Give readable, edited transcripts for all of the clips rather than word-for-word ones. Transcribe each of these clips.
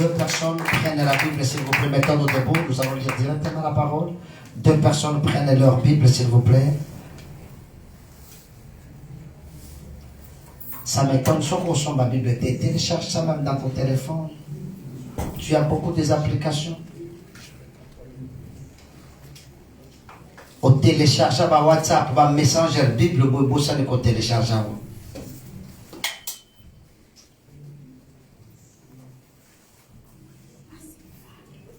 2 personnes prennent la Bible, s'il vous plaît. Mettons-nous debout, nous allons lire directement la parole. 2 personnes prennent leur Bible, s'il vous plaît. Ça m'étonne, sur qu'on sent ma Bible. Tu télécharges ça même dans ton téléphone. Tu as beaucoup des applications. On télécharge ça par WhatsApp, par Messenger, Bible, ça qu'on télécharge.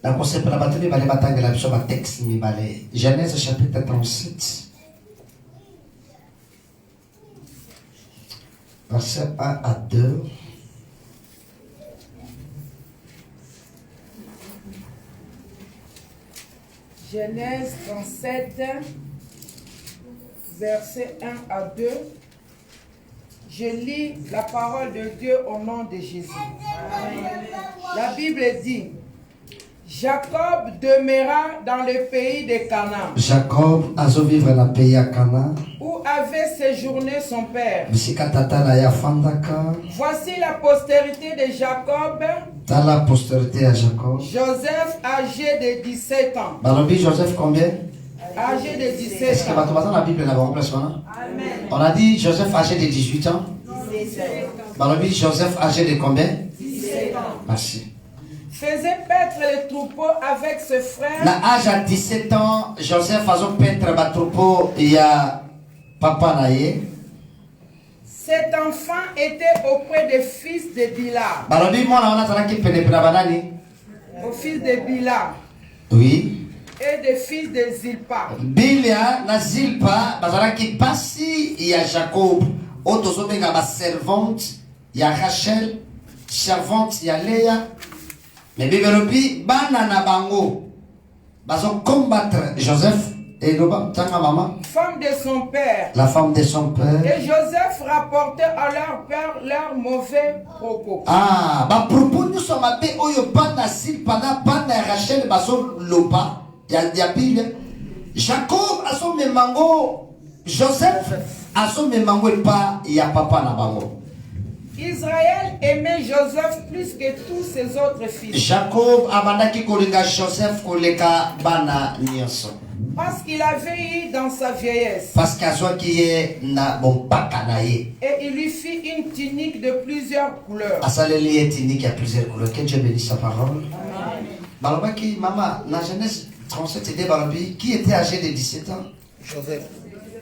La concept la bataille va les battre la sur ma texte mi balé. Genèse chapitre 37. Verset 1 à 2. Genèse 37, verset 1 à 2. Je lis la parole de Dieu au nom de Jésus. La Bible dit: Jacob demeura dans le pays de Canaan. Jacob a vivre dans le pays à Canaan. Où avait séjourné son père. Voici la postérité de Jacob. Dans la postérité à Jacob. Joseph âgé de 17 ans. Joseph combien? Âgé de 17 ans. Est-ce que dans la Bible là Amen. On a dit Joseph âgé de 18 ans. 17 ans. Joseph âgé de combien? 17 ans. Merci. Faisait paître les troupeaux avec ses frères. L'âge à 17 ans, Joseph faisait paître les troupeaux et à papa naïe. Cet enfant était auprès des fils de Bila. Au fils de Bila. Oui. Et des fils de Zilpa. Bila na Zilpa, bazaraki pasi ya Jacob. Auto benga ba servante ya Rachel, servante ya Léa. Mais bibelobi bana na bango. Bazo combattre Joseph. Et femme de son père. La femme de son père. Et Joseph rapportait à leur père leurs mauvais propos. Ah, bah propos nous sommes appelés oyo bana sil pana Rachel baso loba. Ya Bible. Jacob a son memango. Joseph a son memango et pas ya papa na bango. Israël aimait Joseph plus que tous ses autres fils. Jacob abandaki kolinga Joseph koleka bana nyonso. Parce qu'il avait eu dans sa vieillesse. Parce qu'à soi qui est na bon pakanaye. Et il lui fit une tunique de plusieurs couleurs. Asaleli est tunique à plusieurs couleurs. Que Dieu bénisse sa parole. Balobaki maman, na Genèse 37 c'était Balobi qui était âgé de 17 ans. Joseph.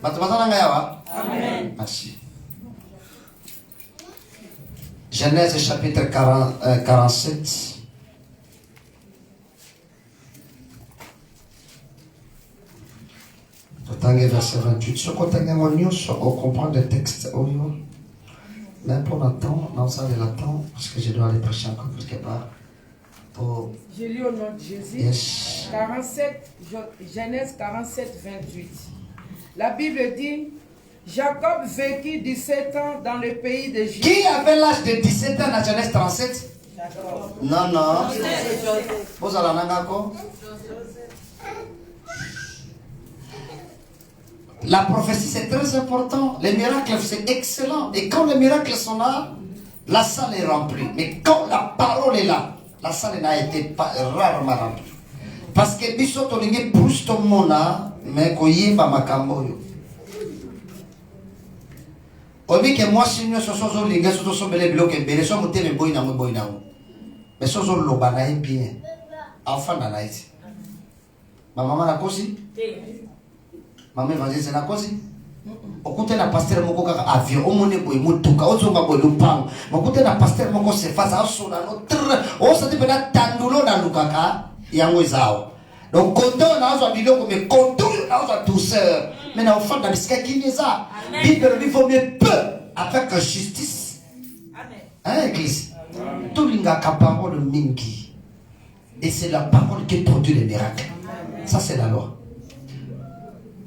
Amen. Merci. Genèse chapitre 47. Verset 28. Ce qu'on on comprend le texte. Mais pour l'attendre, non, ça l'attend, parce que je dois aller prêcher encore quelque part. Pour... Je lis au nom de Jésus. Yes. 47, Genèse 47, 28. La Bible dit: Jacob vécut 17 ans dans le pays d'Égypte. Qui avait l'âge de 17 ans dans Genèse 37? Jacob. Non. Vous allez en encore? La prophétie c'est très important. Les miracles c'est excellent. Et quand les miracles sont là, la salle est remplie. Mais quand la parole est là, la salle n'a été pas rarement remplie. Parce que biso tolingi plus ton mona, mais koyeba makambo yo. Obi que moi si nous sommes linga soso so bele bloc et bele so muteme boy na. Mais soso loba na bien. Enfant na naiti. Ma maman na kosi? Maman évangéliste na kosi? Okute na pasteur moko kaka avion omone boy mutuka ozonga boy lupango. Okute na pasteur moko se face a sona no o sa te pena tandulo na lukaka yango ezao. Donc koto na zo biloko mais koto na zo douceur. Mais na enfant dans bisika kineza. Bible il faut mieux peu avec justice. Amen. Hein église? Tout linga ka parole mingi. Et c'est la parole qui produit les miracles. Amen. Ça c'est la loi.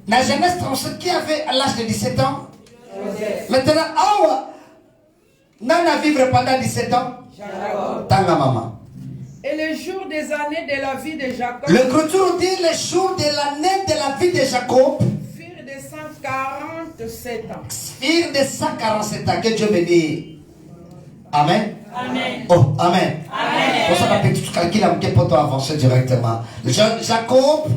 Dans Genèse 37, qui avait à l'âge de 17 ans? Joseph. Maintenant, Nana vivre pendant 17 ans? Jacob. Tanga maman. Et le jour des années de la vie de Jacob. Le Créature dit les jours de l'année de la vie de Jacob. Firent de 147 ans. Firent de 147 ans. Que Dieu bénisse. Amen. Oh, amen. Pour ça, on a tout calculé un petit peu pour avancer directement. Jacob,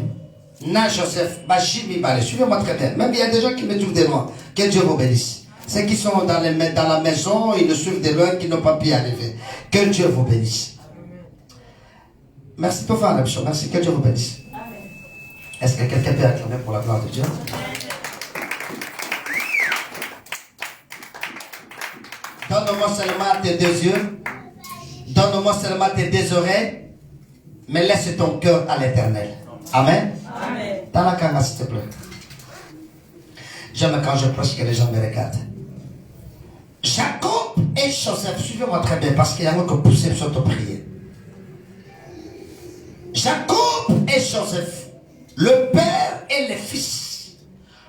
na Joseph, suivez-moi très bien. Même il y a des gens qui me trouvent de loin. Que Dieu vous bénisse. Ceux qui sont dans la maison, ils le suivent de loin, qui n'ont pas pu y arriver. Que Dieu vous bénisse. Merci pour faire la mission. Merci. Que Dieu vous bénisse. Est-ce que quelqu'un peut acclamer pour la gloire de Dieu? Donne-moi seulement tes deux yeux. Donne-moi seulement tes deux oreilles. Mais laisse ton cœur à l'éternel. Amen. Dans la caméra, s'il te plaît. J'aime quand je prêche que les gens me regardent. Jacob et Joseph, suivez-moi très bien parce qu'il y a un que pousser sur ton prière. Jacob et Joseph, le père et le fils.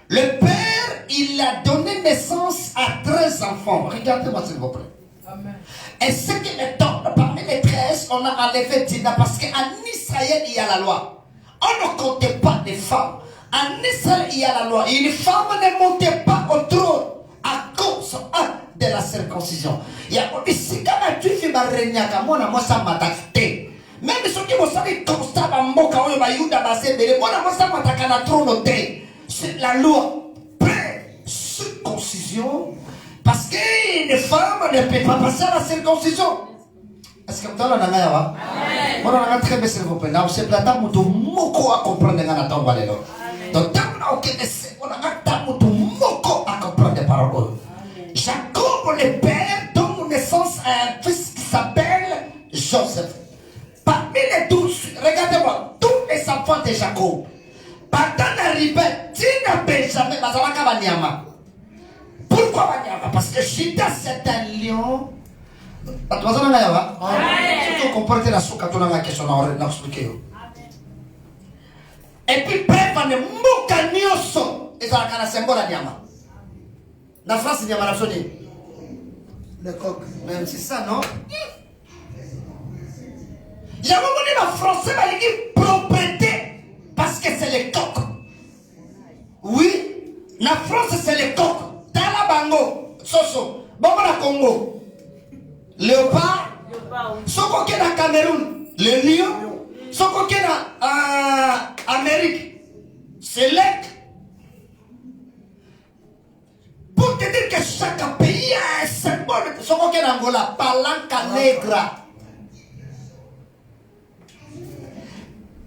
Le père, il a donné naissance à 13 enfants. Regardez-moi s'il vous plaît. Amen. Et ce qui est top, parmi les 13, on a enlevé Dina parce qu'en Israël, il y a la loi. On ne comptait pas les femmes. En Israël, il y a la loi. Une femme ne montait pas au trône à cause de la circoncision. Il y a ici, quand tu fais ma renyaka, moi, ça m'a taxé. Même ceux qui vont savoir constat à Moka, on va y aller, moi, ça m'a taxé à trône. C'est la loi. Circoncision. Parce qu'une femme ne peut pas passer à la circoncision. Est-ce que vous avez un aïe? On a un très bien s'il vous plaît. Nous sommes là dans le moko à comprendre dans la tombe. Donc, on a un moko à comprendre les paroles. Jacob, le père, donne naissance à un fils qui s'appelle Joseph. Parmi les 12, regardez-moi, tous les enfants de Jacob. Pendant l'arrivée, Tina Benjamin, Bazalaka Banyama. Pourquoi Banyama? Parce que Judas, c'est un lion. Surtout comporter la souka, tu n'as question à expliquer. Et puis, bref, on est mokanioso. Et ça a un symbole à Nyama. La France, il y a la sonne. Le coq, même c'est ça, non? Il y a un moment donné, la français va dire propriété. Parce que c'est les coqs. Oui, la France, c'est les coqs. Talabango, Soso, Baba Congo. Léopard, Soko qui est dans Cameroun, le lion, Soko qui est dans Amérique, c'est l'aigle. Pour te dire que chaque pays a un symbole, Soko qui est dans Angola, Palanca Negra.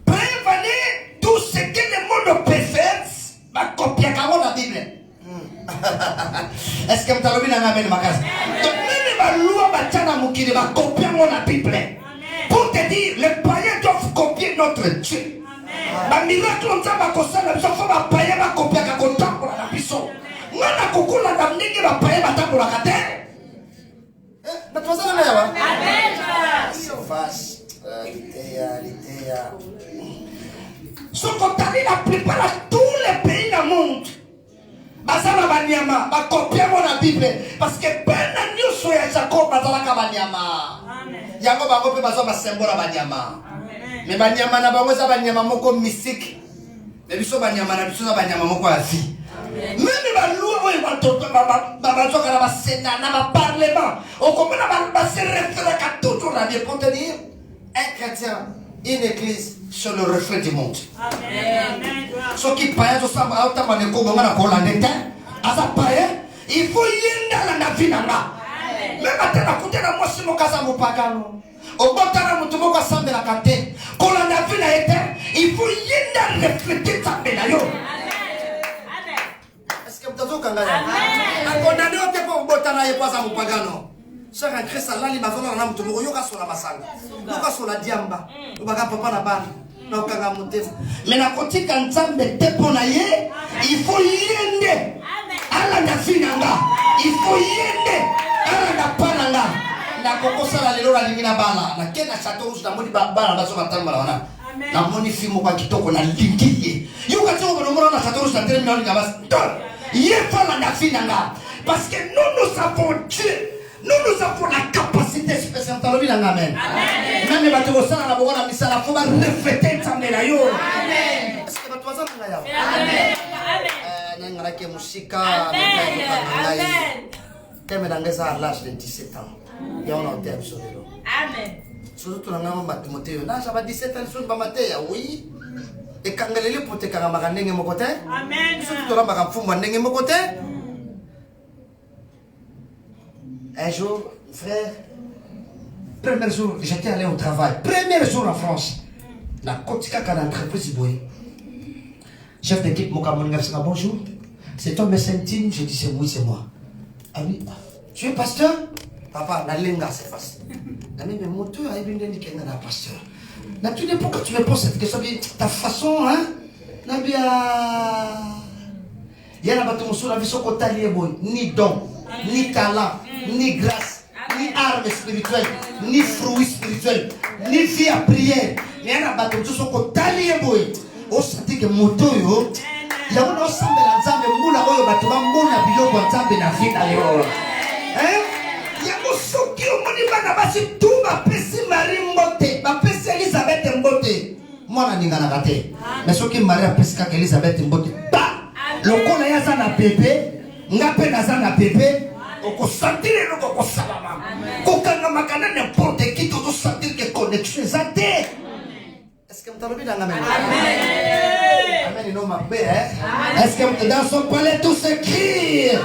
Prévenez tout ce que le monde préfère, ma copie à la Bible. Est-ce que vous avez vu dans la même magasin? Donc, même la loi va copier la Bible. Pour te dire, les païens doivent copier notre Dieu. Le miracle, on va copier la Bible. Les païens vont copier la Bible. On a coupé la Bible. Les païens vont copier la Bible. Mais tu vas dire, Amen. Sauvage. Ce qu'on t'a dit, la plupart de tous les pays du monde. Bazala Banyama, ba copier la Bible. Parce que ben nous soyons Jacob, Bazala Kabanyama. Yango bango pe bazo ba symbole Banyama. Mais Banyama na bango za Banyama moko mystique. Mais biso Banyama na biso za Banyama moko à vie. Même ba loi oyo ba toto ba bazo kana ba sénat na ba parlement. On comprend ba se référer à toujours la vie pour te dire un chrétien, une église sur le reflet du monde. Amen. Ce qui paye, il faut y aller dans la vie. Même à la côté de moi, si mon casa mon pagano. Au bord de la moto, mon casa de la carte. Quand la vie a été, il faut y aller refléter sa médaille. Est-ce que vous avez compris? Amen. On a dit au dépôt, au bord de la moto, mon pagano. Cher un Christ, Allah, il m'a fait un homme de mourir sur la massanga. Yoga sur la diamba. On va papa la balle. Mais la côté quand ça me déponaye, il faut y aller. Allah n'a finanga. Il faut y aller. Allah n'a pas nanga. La coco sala lelo la limina bala. La kena château rouge na moni bala baso matamba wana. Na moni fimo kwa kitoko na lingiye. Yoga tso ko nomoro na château rouge na terminal ni kabas. Yefala na finanga. Parce que nous avons Dieu. Nous avons la capacité spéciale. Amen. Même les bateaux ça la bourre la mise la faut refléter ça mais là yo. Amen. Est-ce que tu vas ça là? Amen. Amen. N'engara que musique. Amen. Amen. T'aimes dans les à l'âge de 17 ans. Ya on a été absolu. Amen. Surtout dans le Timothée. Là, ça va 17 ans sur le matin, oui. Et quand elle est pour te camarades n'engagent mon côté. Amen. Surtout là, ma femme n'engage mon côté. Un jour, frère, premier jour, j'étais allé au travail. Premier jour en France. La Kotika quand l'entreprise boy. Chef d'équipe Mokamon Gafsina, bonjour. C'est toi, médecin intime? Je dis c'est oui, c'est moi. Ah oui, tu es pasteur? Papa, la linga c'est facile. Mais mon Dieu a bien dit qu'il y a un pasteur. Tu dis pourquoi tu me poses cette question? Ta façon, hein? Il y a un bateau sur la vie sur côté ni don, ni talent, ni grâce, ni arme spirituelle, ni fruits spirituels, ni vie à prière. Il y a un bateau sur côté au senti que moto yo. Il y a un ensemble de l'ensemble de moula oyo batuma moula bilo kwa nzambe na vida yo. Hein? Yango soki omoni bana basi tout bapesi Marie Mbote, bapesi Elisabeth Mbote. Mwana ninganaka te. Mais soki Marie apesi kaka Elisabeth Mbote, ba! Lokola yaza na bébé, nga pe naza na bébé, okosantire loko kosalama. Kokanga makana n'importe qui todo sentir que connexion eza te. Est-ce que vous avez bien amen? Amen, non, ma père. Est-ce que dans son palais tout s'écrit?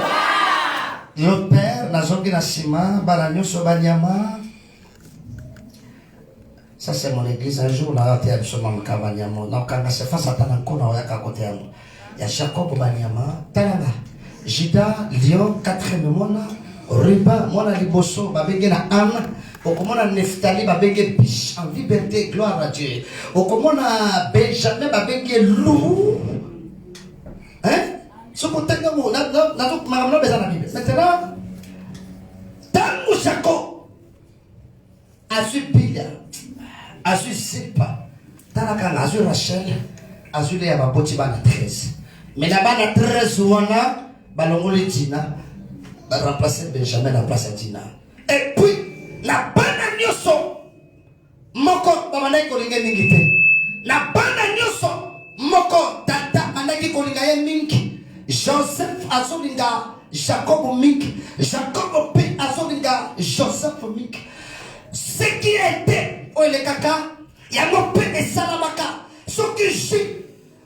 Notre père, Nazongi Nasima, Baranyo Sobanyama. Ça, c'est mon église. Un jour, là, tu es absolument Kavanyama. Donc, quand c'est face à Tananko, on a à côté. Il y a Jacob Banyama, Talanga, Jida, Lyon, 4e Mona, Riba, Mona Liboso, Babegena Anne. Okomona Neftali babenge biche en liberté, gloire à Dieu. Okomona Benjamin babenge loup. Hein? Ce qu'on t'a dit, maintenant, Tango Jacob a su Pilla, a su Silpa, Tanaka a su Rachel, a su Léa Babotibana 13. Mais là-bas, la 13 ouana, Balongoli Tina, va remplacer Benjamin la place à Tina. Et puis, la bana nyoso moko bamanaki kolinga mingi te. La bana nyoso moko tata manaki kolinga ye mingi. Joseph azolinga Jacob mingi. Jacob pe azolinga Joseph mingi. Ce qui était oile kaka yango pe esalamaka soki ji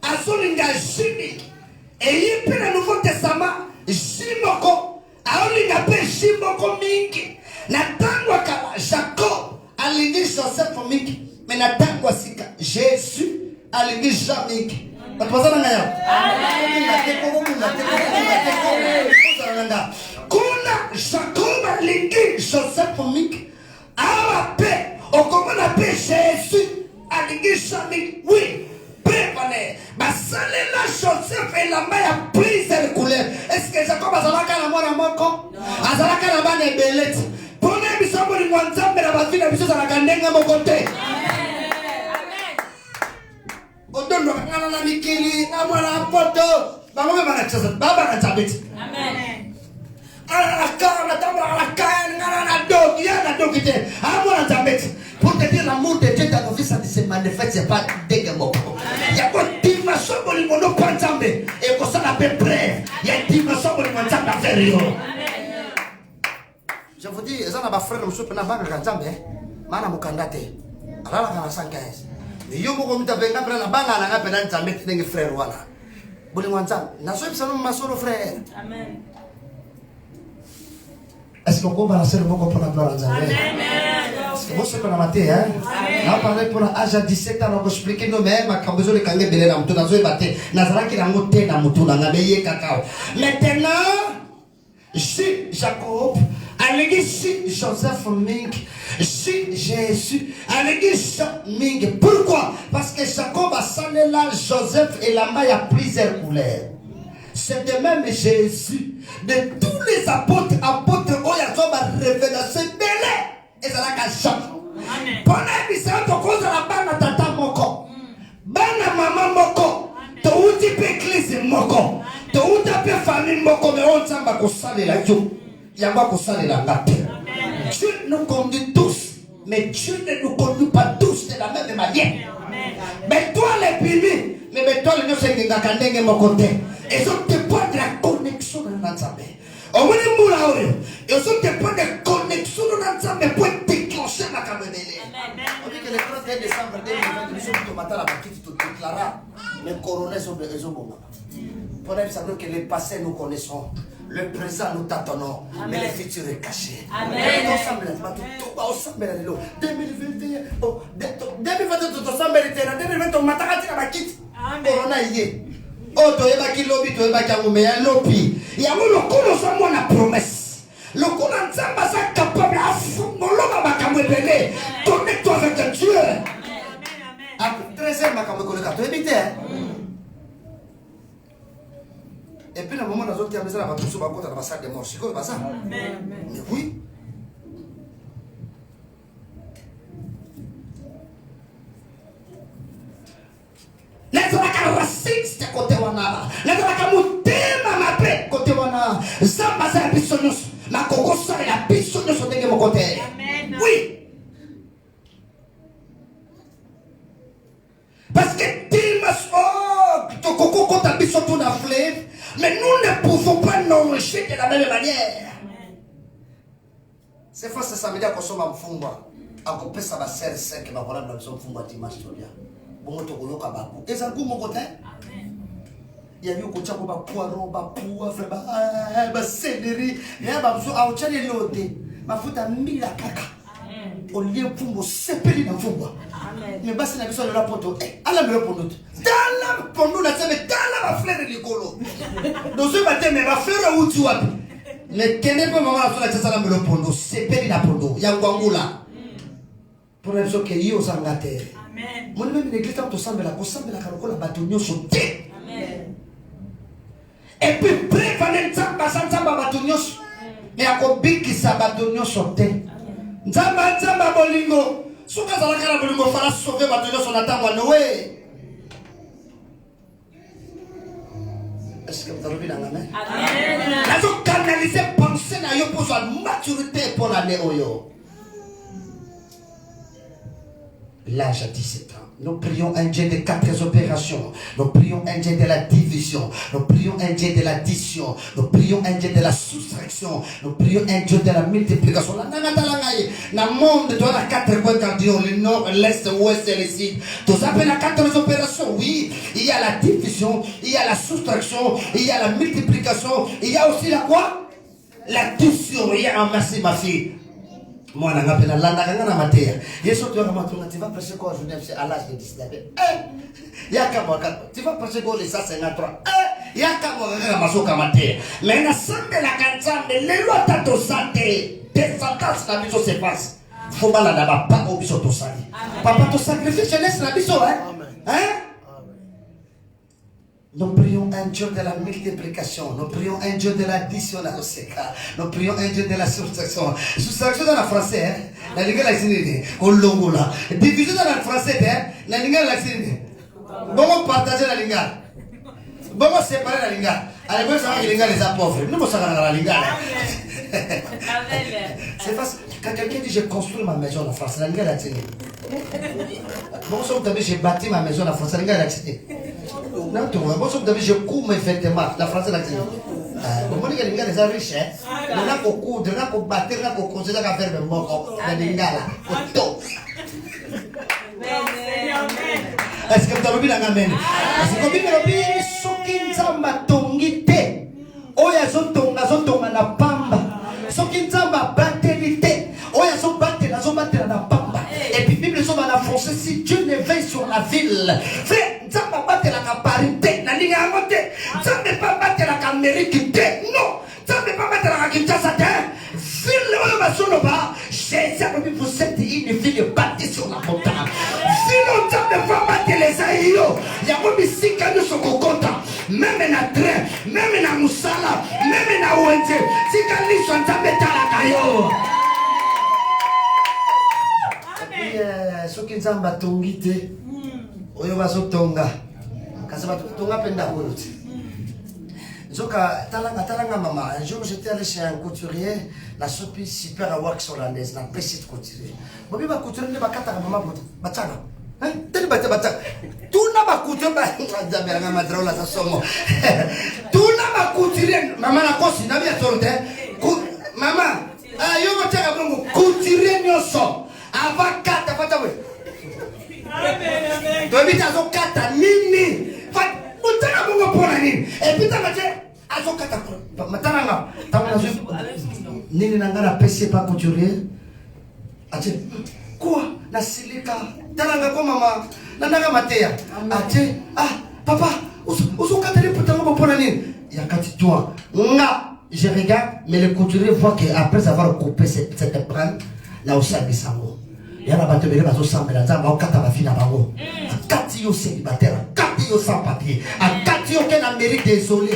azolinga ji mingi. Et ye pe na Nouveau Testament ji moko aolinga pe ji moko mingi. Natangwa kala Jacob alingi Joseph mingi, mais natangwa sika Jésus alingi Jean mingi. Patwaza ngaya. Kuna Jacob alingi Joseph mingi, awa pe okomona pe Jésus alingi Jean mingi. Oui, pe bane basalela Joseph et la main a pris cette couleur. Est-ce que Jacob azalaka na mwana moko? Azalaka na bana ebeleti. Pone bisambo ni mwanzambe na bafina biso za kandenga mokote. Amen. Odondo ngana na mikili na mwana poto. Bangome bana tsaza baba na tabeti. Amen. Ala kana tabla ala kana ngana na dogi ya na dogi te. Amona tabeti. Pour te dire l'amour de Dieu dans nos vies, ça se manifeste, c'est pas dégueu moko. Il y a quoi dimension pour les mono panzambe et pour ça la paix brève. Il y a dimension pour les manzambe à faire yo. Je vous dis, les gens n'ont pas frère, monsieur, n'a pas de ganzambe, mana mukandate. Alors là, on a 115. Mais yo moko mutabenga prena banga na ngapena nzambe tinenge frère wala. Boli mwanzambe, na so bisano masoro frère. Amen. Est-ce qu'on va lancer le mot pour la gloire de Dieu? C'est bon ce qu'on a maté, hein? On a parlé pour l'âge à 17 ans, on a expliqué nous mêmes, quand besoin de kangé belé na mutu, na zo ebate, na zala ki na ngote na mutu, na ngabeye kakao. Maintenant, Jacob, allégué Joseph Ming, Jésus, allégué Jean Ming. Pourquoi? Parce que Jacob a salé là Joseph et la maille à plusieurs couleurs. C'est de même Jésus, de tous les apôtres, Oyazoba révélation belé. Et ça l'a caché. Pendant que ça te cause la bana tata moko, bana maman moko, to uti pe église moko, to uti pe famille moko, mais on s'en va consommer la yo, yamba consommer la gâte. Dieu nous conduit tous, mais Dieu ne nous conduit pas tous de la même manière. Mais toi les bébés, mais toi les gens qui n'ont qu'à n'engager mon côté, ils ont dépend de la connexion dans notre Au moins moula oyo, ils ont dépend de connexion dans ensemble pour déclencher la caméra. On dit que le 31 décembre 2020, nous sommes matin la petite tout déclara les coronets sont des réseaux. Pour elle, ça veut que le passé nous connaissons, le présent nous tâtonnons, mais le futur est caché. Amen. Ensemble, tout va ensemble. 2021, 2022, tout ensemble, 2020, on m'attend à la petite. Corona y est. Oh, tu es qui lobby, tu es qui a un lobby. Il y a un lobby, on a promesse. Le coup d'ensemble, c'est capable de faire connecte-toi avec Dieu. À 13h, tu es habité. Et puis, le moment où nous avons terminé, nous avons tous dans la salle de mort. C'est quoi ça? Mais oui. Les gens racistes côté wana, les gens mutema mape côté wana, zamba za bisonyos, la kokosa la bisonyos ndenge mon côté. Oui. Parce que Dimas oh, to koko kota biso tout na fleuve, mais nous ne pouvons pas nourrir de la même manière. C'est force ça veut dire qu'on somme mfungwa, akope ça va ser sec ba kola na biso mfungwa dimanche tolia. Bongo to koyoka baku. Eza ku mon côté. Il y a eu ko tshako ba poiro ba poua fe ba céleri, ya ba biso a tshale lote. Mafuta mbila kaka. Au lieu pour sepeli na mfungwa. Mais basi na biso la poto. Ala me poto. Dala pondo na tsebe dala ba fleur likolo. Dozo ba te me ba fleur ou tu wapi. Mais kene pas maman la tsala me poto. Sepeli na pondo. Ya ngwangula. Pour les gens qui y ont s'engager. Amen. Moi même l'église tant ensemble la karokola batonyo soté. Amen. Et puis prévenez nzamba nzamba batonyo. Et akobiki sa batonyo soté. Nzamba bolingo. Soka za la bolingo fala sauver batonyo son atamwa Noé. Est-ce que vous avez vu la main? Amen. La zo canaliser penser na yo pour sa maturité pour l'année oyo. L'âge à 17 ans. Nous prions un Dieu de 4 opérations. Nous prions un Dieu de la division. Nous prions un Dieu de l'addition. Nous prions un Dieu de la soustraction. Nous prions un Dieu de la multiplication. Dans le monde, tu as 4 points cardinaux, le nord, l'est, l'ouest et le sud. Tu appelles à 4 opérations. Oui, il y a la division, il y a la soustraction, il y a la multiplication, il y a aussi la quoi? L'addition. Il y a un merci ma fille. Moi, je m'appelle Landa Gana Matéa. Tu vas prêcher quoi aujourd'hui à l'âge de 19 ans? Tu vas prêcher quoi les 153? Il y a qu'à mais la santé la canzone, les lois de santé, des sentences la mission se passe. Faut pas la d'abord pas au biso to sali. Papa to sacrifice laisse la biso hein? Nous prions un Dieu de la multiplication. Nous prions un Dieu de l'addition dans le séca. Nous prions un Dieu de la soustraction. Soustraction dans le français, hein? La ligue la sinide. Au longo là. Division dans le français, hein? La ligue la sinide. Bon, partager la ligue. Bon, séparer la ligue. Allez, vous savez que les gars les a pauvres. Nous, nous savons la ligue. C'est facile. Quand quelqu'un dit j'ai construit ma maison en France, la ligue la sinide. Bon, j'ai bâti ma maison en France, la ligue la sinide. Non, tu vois, moi, je couds mes vêtements. La France est là. Comment les gars, les riches, hein? On a qu'au coudre, on a qu'au battre, on a qu'au conseiller, on a qu'à faire le mort. Les gars, là. Est-ce que vous avez vu la gamine? Est-ce que vous avez vu ce qui nzamba tongite? Oya zotonga na pamba. Ce qui nzamba batelite. Oya zo batela na pamba. Et puis Bible sont dans la français si Dieu ne veille sur la ville. Frère, nzamba batela ka parité na linga ngote. Nzamba pas batela ka Amérique te. Non. Nzamba pas batela ka Kinshasa te. Ville oyo basoloba, Jésus a dit vous êtes une ville bâtie sur la montagne. Ville nzamba pas batela les aïyo. Ya ko bisika no sokokota. Même na train, même na musala, même na wenze. Sika liso nzamba tala kayo. Soki nzamba tongi te oyo bazotonga kasi batonga penda oyo te zoka talanga mama. Un jour j'étais allé chez un couturier la sopi super wax hollandaise na petite couturier bobi ba couturier ne bakata mama bote batanga hein tele batanga tuna ba couturier ba nzamba nga madraola sa songo tuna ba couturier mama na kosi na bia sorte mama Yo motaka bongo couturier nyoso. Avant kata fata we. Amen. Dobi tazo kata nini? Fat motaka bongo pona nini? Et puis ta mache azo kata matanga. Tamu nazo nini nangana pese pa couturier? Ache quoi na silika talanga ko mama nandanga matea. Ache papa uso kata ni putango pona nini? Yakati toi nga. Je regarde, mais le couturier voit qu'après avoir coupé cette prenne, là aussi à Bissango. Il y a la bataille de la sauce, mais la dame a 4 à la bango. 4 yo célibataire, 4 yo sans papier, à 4 yo qui en Amérique désolé.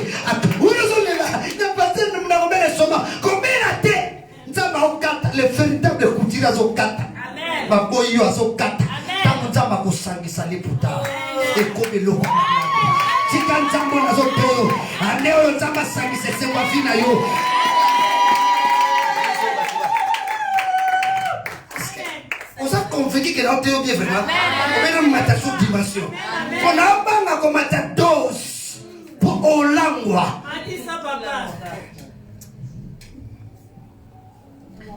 Où désolé là, il n'y a pas de nom de soma. Combien la tête? Nous avons 4, le véritable couturier a 4. Amen. Ma boy yo a 4. Tant que nous avons 5 salés pour ta. Et comme l'eau. Kanzambo na zoto aneo nzamba sangi sese wa fina yo on s'est convaincu que là on est bien vraiment on est mata sous dimension on a banga comme mata dose pour olangwa ça papa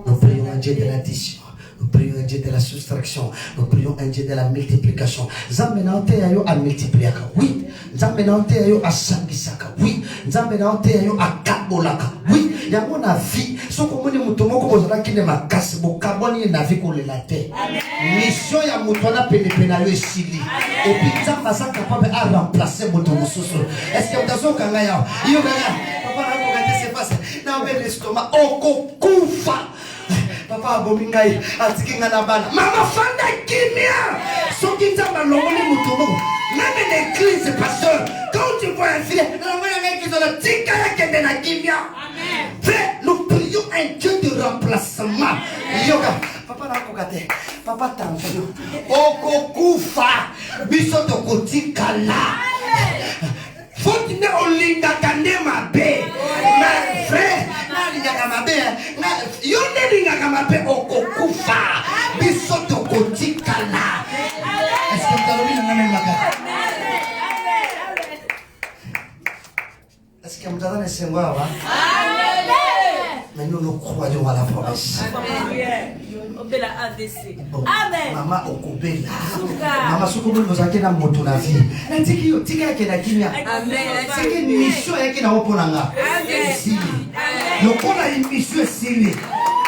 nous prions un Dieu de l'addition. Nous prions un Dieu de la soustraction. Nous prions un Dieu de la multiplication. Zamenante ayo a multiplier. Oui. Zamenante ayo a sangisaka. Oui. Zamenante ayo a kabolaka. Oui. Yango na vie. So komoni mutomo ko bozala kine makasi bo kaboni na vie ko lelate. Mission ya mutona pene pena yo esili. Et puis nzamba sa capable à remplacer mutomo soso. Est-ce que mutazo kanga ya? Iyo kanga. Papa na ko gate se passe. Na be l'estomac okokufa. Papa abomingai atikinga na bana mama fanda kimia soki nzamba longoli mutomo même l'église pasteur quand tu vois un filet longoli ngai kizola tika yake de na kimia amen frère nous prions un Dieu de remplacement yoga papa na kokate papa tanzo okokufa biso to kotikala faut ne olinga kanema be ma frère yo nelinga kamape okokufa biso tokotikala. Est-ce que vous avez vu le matin? Est-ce que vous avez vu le matin? Mais nous nous croyons à la promesse. Obela AVC. Amen. Maman okobela. Maman sokobo nozaki na moto na vie. Na tiki yo tika ke na kimia. Amen. C'est que mission yake na oponanga. Amen. Lokola mission sili.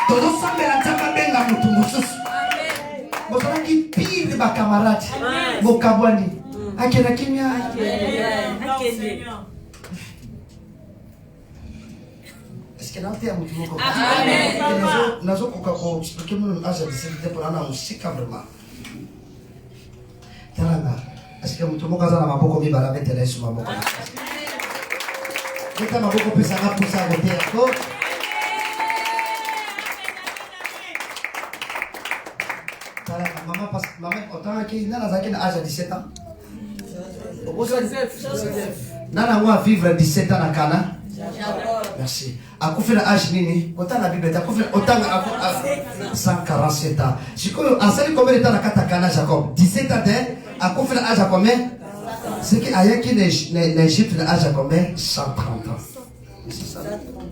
Todo sambela tamba benga moto mosusu. Amen. Bozalaki pire ba camarade. Bokabwani. Akena kimia. Amen. Est-ce que l'antenne est beaucoup? Amen. Nous avons expliqué mon âge de cette pour la musique vraiment. Taranga. Est-ce que nous avons casé la maboko mi bala mettre les sous maboko? Est-ce que maboko peut s'arrêter pour s'arrêter encore? Taranga, maman parce que maman autant qu'il n'a pas qu'un âge de 17 ans. Joseph. Nana moi vivre 17 ans à Cana. Merci. A fait l'âge nini? Autant la Bible a fait autant 147 ans. Si vous avez combien de temps à Katakana Jacob? 17 ans. A fait l'âge à combien? C'est qu'il y a qui n'Égypte l'âge à combien? 130 ans.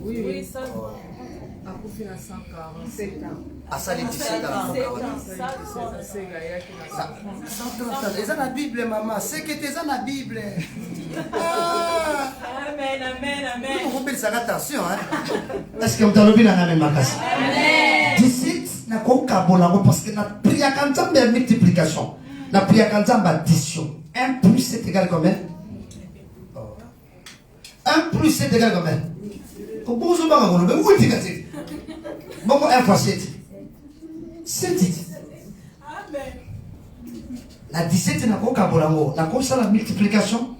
Oui, ça. A fait 147 ans. À ça les 17 ans. 130 ans. C'est la Bible, maman. C'est que c'est la Bible. Amen, amen, amen. Vous pouvez faire attention, hein? Est-ce que vous avez vu la même macasse? Amen. 17, n'a pas de parce que la prière quand on multiplication, la prière quand on addition. 1 plus 7 égale combien? 1 plus 7 égale combien? Comment vous avez dit? Où est-ce que bon, 1 fois 7. 7. Amen. La 17 n'a pas de la cause la multiplication.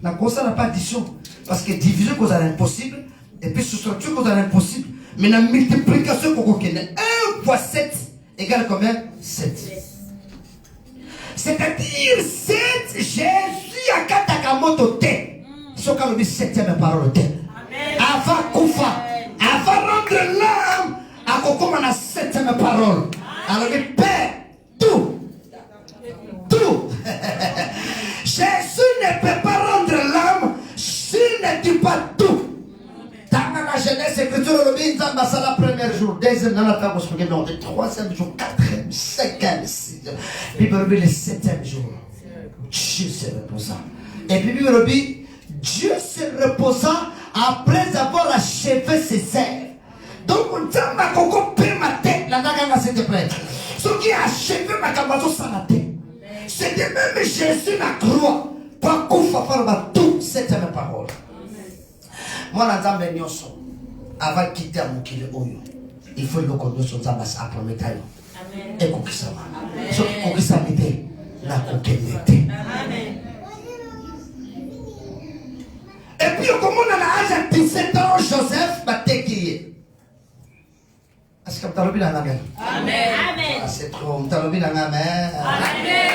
La cause n'a pas addition. Parce que division cause l'impossible. Et puis soustraction cause l'impossible. Mais la multiplication qu'on connaît. 1 fois 7 égale combien? 7. C'est-à-dire 7, Jésus a katakamoto te. Ce qu'on dit 7e parole te. Avant Koufa. Avant rendre l'âme. À Kokoma la 7e parole. Alors le Père, tout. Tout. Jésus ne peut pas rendre l'âme s'il ne dit pas tout. Dans la Genèse, l'écriture le dit, dans la première premier jour, deuxième, troisième jour, quatrième, cinquième, sixième. Bible le septième jour. Dieu se reposa. Et puis Bible dit, Dieu se reposa après avoir achevé ses œuvres. Donc, on dit, ma coco perd ma tête, la naganga s'était prête. Ce qui a achevé ma cabazo sans la tête. C'était même Jésus la croix. Pas qu'on va faire toute cette même parole. Moi, la dame de Nyoso, avant de quitter mon kilo, il faut le connaître son zabas à premier taille. Et qu'on qui ça va. Ce qu'on qui ça m'était, la coquette. Et puis, comme on a l'âge de 17 ans, Joseph m'a téquillé. Est-ce que vous avez bien amen? Amen. C'est trop. Vous avez bien amen? Amen.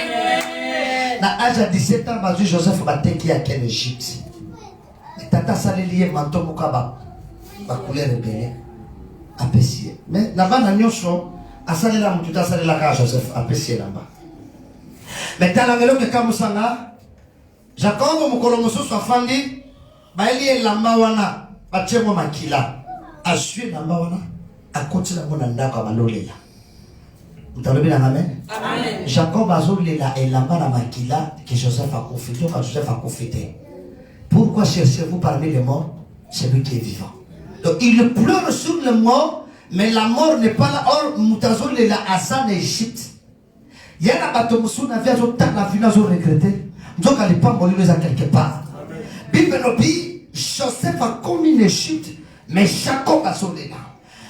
À l'âge de 17 ans, Joseph m'a téquillé à quel Égypte. Tata salelié manto mukaba ba couleur rebelle apprécié mais là-bas na nyosho asalela mututa asalela ka Joseph apprécié là-bas mais tala ngelo ke kamusanga Jacob mukolo mususu afandi baeli elamba wana bachemo makila asue lamba wana akoti na mona ndako balolela mtalobi na amen Jacob azolela elamba na makila que Joseph a confité quand Joseph a confité. Pourquoi cherchez-vous parmi les morts celui qui est vivant? Donc il pleure sur le mort, mais la mort n'est pas là. Or, Moutazo est là à ça en Égypte. Il y a un bateau qui a vu la vie, nous regretté. Nous n'allons pas mourir quelque part. Bible nous dit, Joseph a commis une Égypte, mais Jacob a sauvé là.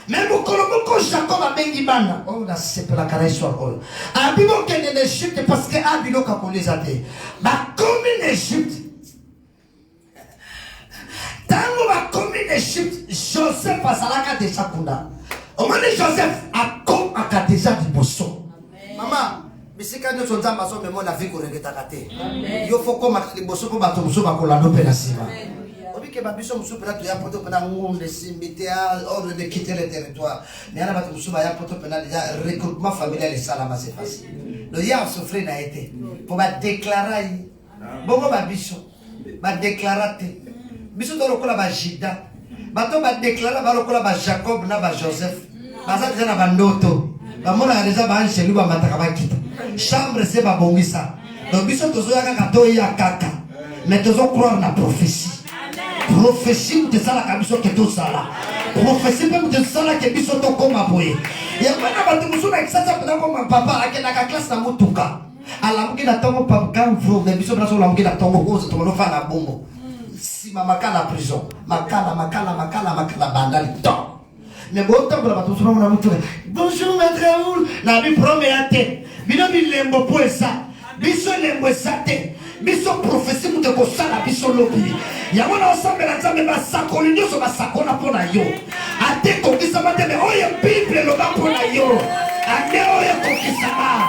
Mais quand Jacob a bien dit, oh là c'est pour la caresse sur eux. A Bible qui est en Égypte parce que a Bible qui a les athées. Mais comme une Égypte. Tango va comme une Égypte, Joseph a salaka de Sakunda. Au moment où Joseph a comme a déjà du bosso. Maman, mais c'est quand nous sommes en maison, mais moi la vie qu'on regrette à rater. Il faut comme les bosso pour battre muso pour la noper la cima. On dit que ma biso muso pour la tuer pour te prendre un monde de cimetière, ordre de quitter le territoire. Mais on a battu muso pour te prendre déjà recrutement familial et salama c'est facile. Le hier on souffrait n'a été pour va déclarer. Bon ma biso, va déclarer. Biso to lokola ba Jida bato ba déclarer ba lokola ba Jacob na ba Joseph baza tena ba ndoto ba mona déjà ba anshelu ba mataka ba kita chambre c'est ba bongisa donc biso to zoya kaka to ya kaka mais to zo croire na prophétie prophétie de ça la kabiso ke to sala prophétie même de ça la ke biso to koma boye ya bana ba to musuna kisasa pena ko papa akena ka classe na mutuka alamuki na tongo papa kan vro mais biso braso alamuki na tongo ko to no fa na bongo. Si ma makala prison, makala bandali temps. Mais bon temps pour la bateau, bonjour maître Raoul, la vie promet à tête. Bino lembo pour ça, biso lembo sate, biso prophétie pour te cossa la biso lobby. Yamona ensemble la table ba sakoli nyoso ba sakona pona yo. Ate kokisa mate mais oye Bible lo ba pona yo. Ate oye kokisa ba.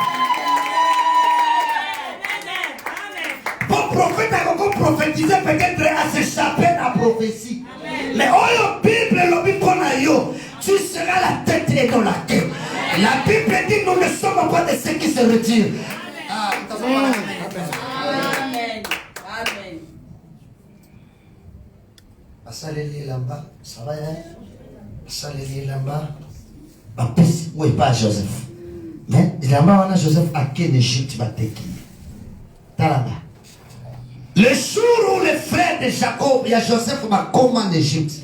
Bon prophète a encore prophétisé peut-être à s'échapper à la prophétie. Amen. Mais oh Bible l'objet qu'on a yo, tu seras la tête et non la queue. La Bible dit nous ne sommes pas de ceux qui se retirent. Amen. Amen. Amen. Asaleli là-bas, ça va hein? Asaleli là-bas. Oui, pas Joseph. Mais là-bas on a Joseph à quel Égypte va t'équiper. Talaba. Le jour où les frères de Jacob et Joseph m'a commandé en Égypte,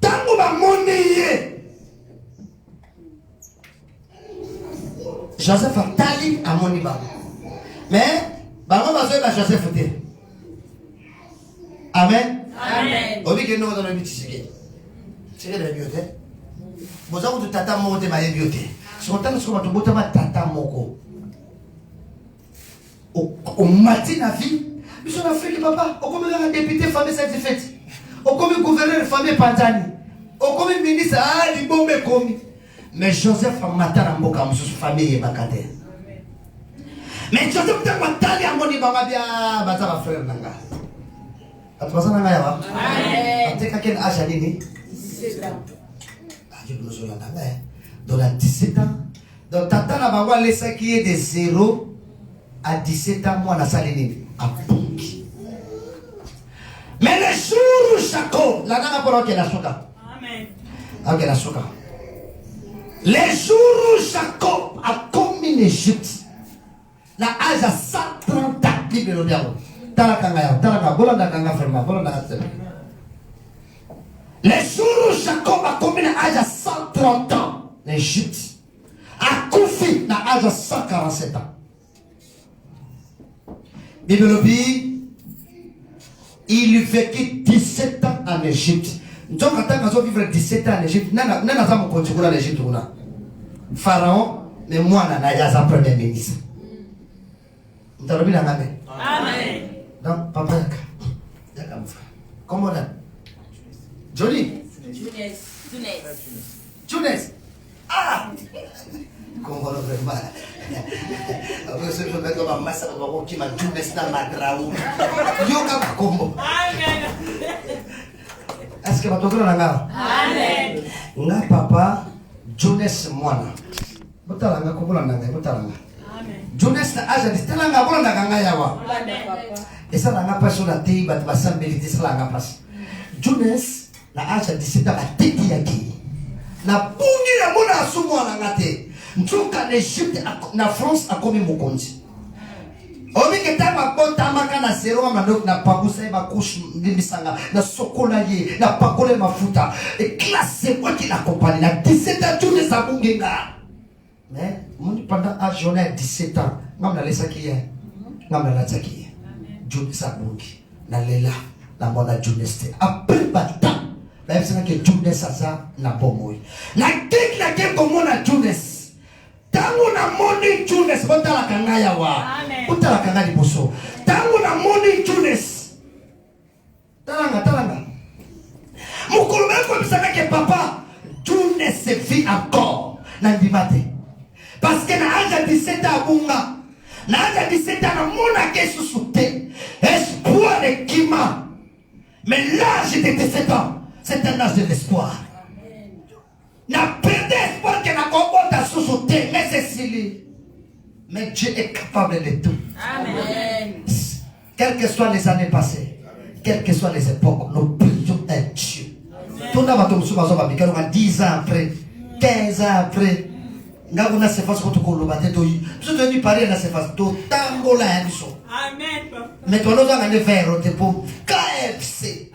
tant que m'a monnaie, Joseph a tali à mon niveau. Mais, bah, on va jouer à Joseph. Amen. Amen. On dit que nous avons un petit c'est que la bibliothèque. Vous avez tout tata moko de ma bibliothèque. Sur le temps, nous avons tout tata moko. Au matin la vie, nous sommes Afrique papa, au comme un député famille satisfaite, au comme gouverneur famille Pantani, au comme ministre ah du bon commis. Mais Joseph matin en boka musu famille bakate. Mais Joseph ta matali amoni baba bia bata ba frère nanga. Atwasa nanga ya wa? Amen. Ateka ken âge nini? 17 ans. Ah je nous sommes là dans la 17 ans. Donc tata na baba laissa qui est de 0 à 17 ans, moi, on a salé à Ponki. Mais le jour où Jacob, la nana pour qui est la soda. Amen. Ok, la souka. Les jours où Jacob a commis l'Égypte, la âge à 130 ans, Bible le diable. Les jours où Jacob a commis l'âge à 130 ans, l'Égypte, a Koufi, l'âge à 147 ans. Bible le dit, il vécut 17 ans en Égypte. Donc, quand on vivre 17 ans en Égypte, on a l'Égypte. Pharaon, mais moi, je suis un premier ministre. Amen. Donc, papa, comment on a? Johnny? Tunis. Ah! Comment on a vraiment? Je vais mettre ma masse qui m'a Tunis dans ma draou. Yoga Combo. Est-ce que tu as un Amen. Nga papa, Jones Moana. Botalanga Kobolanga, Botalanga. Jones Aja, Stelanga Bolanga Yawa. Et ça n'a pas sur la tête, mais ma sambelité, ça n'a pas. Jones, la Aja, c'est dans la tête yaki. Na pungi la mona sumo na ngate. Ntuka n'Égypte na France a commis mon compte. Omi ketama bota maka na zero manok na pabusa ba couche ndimisanga na sokola ye na pakole mafuta et classe moi qui l'accompagne na 17 ans tout les abungenga. Mais mon pendant à journée 17 ans ngam na lesa kiye ngam na latsa kiye. Journée sabungi na lela na mona journée après bata. La personne qui journée ça na bomoy. La tek comme na journée. Tangu na morning Tunes botala kangaya wa. Botala kangadi boso. Tangu na morning Tunes. Talanga. Mukulu meko bisaka ke papa Tunes se vit encore na ndimate. Parce que na anja 17 ans bunga. Na anja 17 ans na mona ke susute. Espoir de kima. Mais l'âge de 17 ans, c'est un âge de l'espoir. N'a perdu espoir que n'a pas sous-sauté, mais c'est Cécile. Mais Dieu est capable de tout. Amen. Quelles que soient les années passées, quelles que soient les époques, nous prions un Dieu. Tout le monde 10 ans après, 15 ans après, nous avons fait ce que nous avons fait. Nous avons fait parler de ce que nous avons fait. Amen. Mais nous avons fait pour KFC.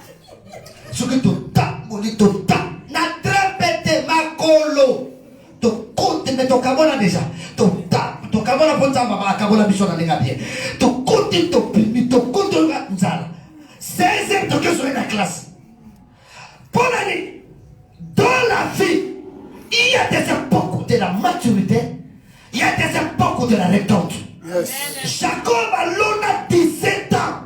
Ce que nous avons fait. Makolo to compte mais to kabona déjà to kabona ponza mama kabona bisona ninga bien to compte to primi to compte nzala 16e to que sur la classe pour l'année dans la vie il y a des époques de la maturité il y a des époques de la récolte. Jacob a l'on 17 ans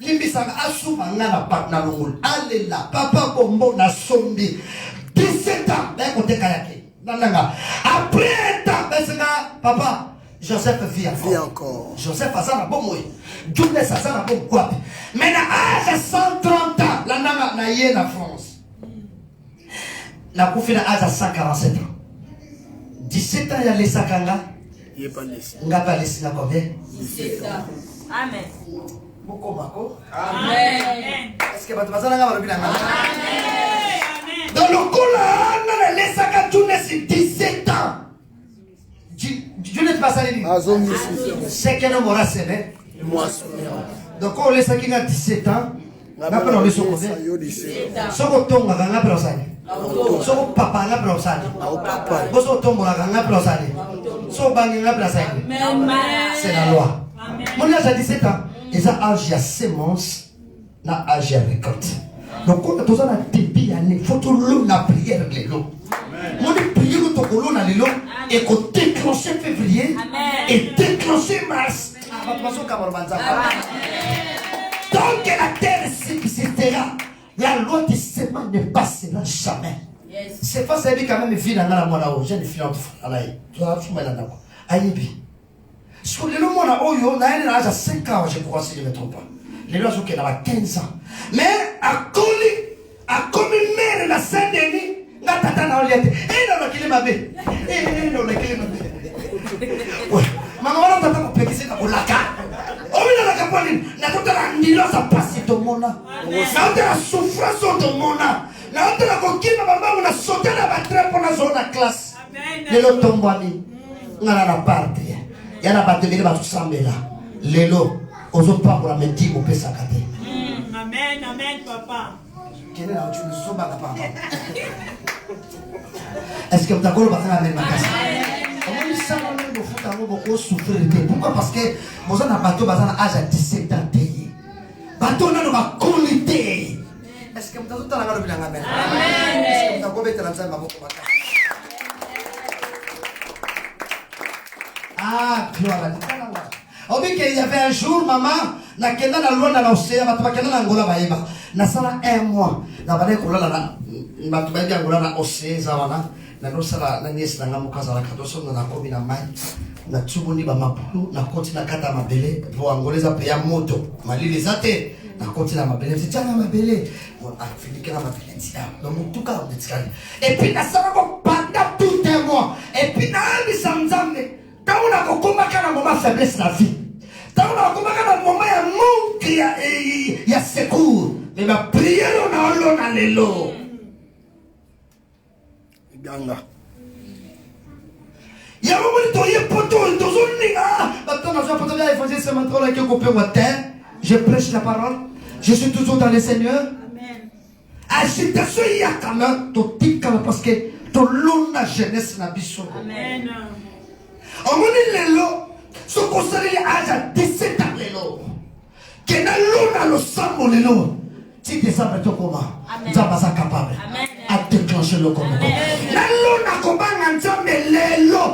limbisanga asuma ngana partner ngul alela papa bombo na sombi 17 ans, après un temps, papa, Joseph vit encore. Joseph a ça bon moi. Jules a ça bon quoi. Mais à âge 130 ans, la nana na yé na France. La koufi na âge 147 ans. 17 ans il y a les sakanga. Il est pas laissé. Nga pas laissé na combien? 17 ans. Amen. Boko bako. Amen. Est-ce que tu vas ça nga ba Amen. Dans le coup là, on a laissé à Tunis 17 ans. Dieu n'est pas allé dire. C'est qu'un homme aura séné. Donc on laisse à 17 ans. Après on laisse au côté. Soko tonga ganga prosani. Soko papa ganga prosani. Boso tongo ganga prosani. Soko bangi ganga prosani. C'est la loi. Mon âge à 17 ans. Et ça âge à sémence, na âge à récolte. Donc quand tu as un débit, il faut que tu la prière les lots. Mon prière que tu as les lots et que déclencher février et déclencher mars. Tant que la terre subsistera, la loi du sément ne passera jamais. C'est pas ça quand même vie dans la mona au jeune fille en laï. Tu as fumé là d'accord. Aïbi. Sur le mona au yo, na elle a 5 ans je crois si je ne me trompe pas. Les lois sont qu'elle a 15 ans. Mais à comme mère la Saint-Denis, n'a tata na oliette. Et dans le kilima bé. Et dans le kilima bé. Ouais. Maman on tata ko pekisi na kolaka. Omi na la kaponi, na tota la ndilo sa pasi to mona. Na tota la souffrance to mona. Na tota la kokima mama on a sauté dans la classe. Amen. Lelo tombani. Ngana na parte. Yana batebele batusambela. Lelo ozopa pour la menti au pesa kate. Amen, amen, papa. Quel est la tu ne soba papa? Est-ce que vous avez amen ma casse? Comment ça le foot à beaucoup souffrir? Pourquoi? Parce que vous avez un bateau bazana âge à 17 ans. Bateau n'a pas qualité. Est-ce que vous avez tout à l'heure bien amen? Amen. Est-ce que vous avez besoin de beaucoup? Ah, gloire à Dieu. On dit qu'il y avait un jour, maman, na kenda na loi na l'océan, ma kenda na Angola baïba. Na sala un mois, na balé kola na ma tuba dia Angola na océan zawana. Na no sala na nies na ngamu kazala kadoso na komi na mai. Na tsubuni ba mapulu na koti na kata mabele. Bo angoleza pe ya moto. Malili zate na koti na mabele. Tchana mabele. Bon afilike na mabele tia. Na mutuka on ditskali. Et puis na sala ko pendant tout un mois. Et puis na ami samzambe. Tant on a combattu dans moment faiblesse la vie. Tant on a combattu dans moment il y a manque, il y a secours. Mais ma prière on a l'élo. Ganga. Il y a un moment où il y a poto, il y a je prêche la parole. Je suis toujours dans le Seigneur. Amen. Agitation il y a quand même parce que ton long la jeunesse na biso. Amen. Omoni lelo so kosali âge à 17 ans lelo kena lona lo sambo lelo ti décembre to koma nzamba capable à déclencher le combat na lona kobanga nzambe lelo.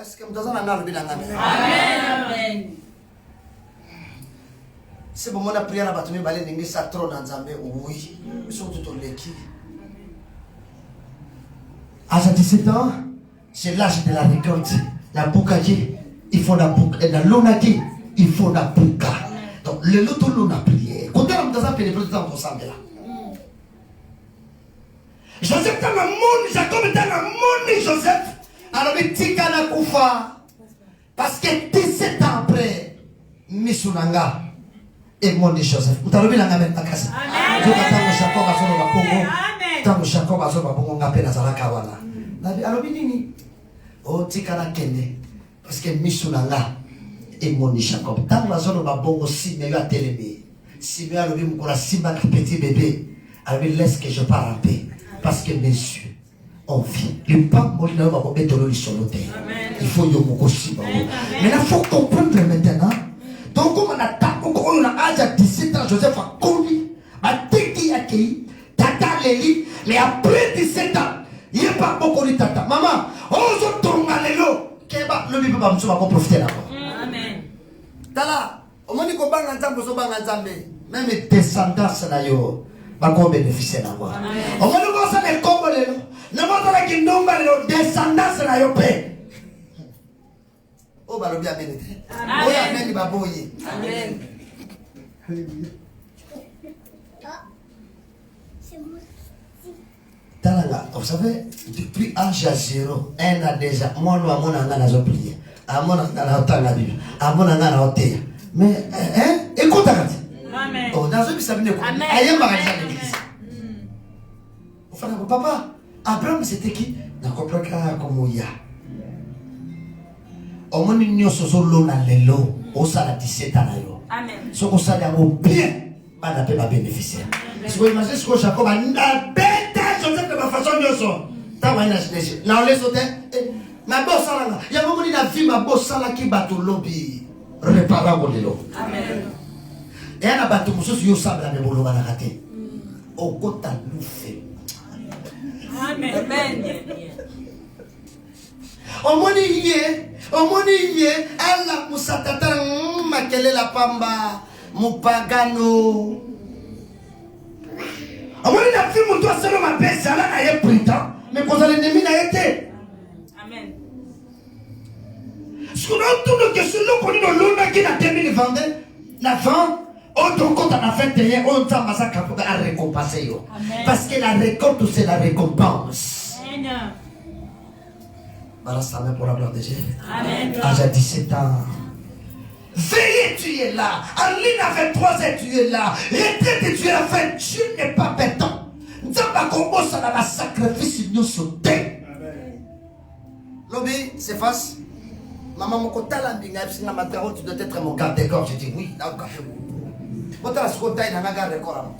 Est-ce que vous avez un arbre dans la main? Amen. C'est bon, mon prière à battre mes balais n'ingi sa trône dans Nzambe. Oui, ils sont tout au l'équipe. À 17 ans, c'est l'âge de la récolte. La boucagie, il faut la bouca. Et la lonaki, il faut la bouca. Donc, le loto l'on a prié. Quand on a dans un pays de temps pour ça, là. Joseph dans le monde, Jacob dans le monde, Joseph. Alors, il dit qu'à la koufa. Parce que 17 ans après, Missunanga et mon Joseph. Vous avez vu la même place. Amen. Jacob a son Congo. Tant Jacob a son Congo, on appelle Nazara Kawana. Alors, il oh, tikana kende. Parce que Missunanga et mon Jacob. Tant que son Bongo, si mais à télé. Si mais à l'objet, mon simba petit bébé. Alors, laisse que je parle en paix. Parce que mes yeux ont vu. Le pape, il faut y aussi. Mais il faut comprendre maintenant. Donc, comme on a âge à 17 ans, Joseph a connu. Tata Léli, mais après 17 ans, il n'y a pas beaucoup de tata. Maman, on se tourne à l'élo. Le bébé va me profiter là. Amen. Tala, on m'a dit qu'on va même les descendants, va bénéficier d'avoir. On va nous voir les Congolais. Nous allons qui nous les descendants de la paix. Oh, bah, le bien bénéfice. Amen. Amen. Talanga, vous savez, depuis âge à 0, un a déjà, moi, nous avons un prié. À mon la Bible. À mon mais, hein, écoute, Amen. oh, dans ce qui s'appelle Amen. Aïe, papa, Abraham c'était qui? Na comprends comme il y a. Au moins, nous sommes là, lelo, au salaire 17 ans. Amen. Ce qu'on salaire au bien, on n'a pas bénéficier. Si vous imaginez ce que Jacob a bête, Joseph de ma façon de son. T'as vu la jeunesse? Là, on laisse au thème. Ma bosse là, il y a un moment où la vie, ma bosse là qui bat au lobby. Réparer au lelo. Amen. Et on a battu mon souci, il s'en va la mémoire, on a raté. Au côté de l'oufé. Amen. Amen. Au moins, il y a, elle a moussatata, makele la pamba, moupagano. Au moins, il a fait mon doigt sur ma baisse, ça n'a pas pris temps, mais quand l'ennemi n'a été. Amen. Ce qu'on a tout le question, nous connaissons l'on qui n'a terminé le vendeur, la vente. Autre compte on a fait payer, on t'a massacré pour récompenser. Parce que la récolte, c'est la récompense. Amen. Voilà, ça met pour la gloire de Dieu. Amen. À 17 ans. Veillez, tu es là. En ligne avec 3 ans, tu es là. Retraite, tu es là. Fait, tu n'es pas pétant. Nzamba kombosa na ba sacrifice nous sauter. Lobby, c'est face. Maman mokotala mbinga bisinga mataro, tu dois être mon garde-corps. Je dis oui, là quand tu as ce côté, il y a un garde-corps.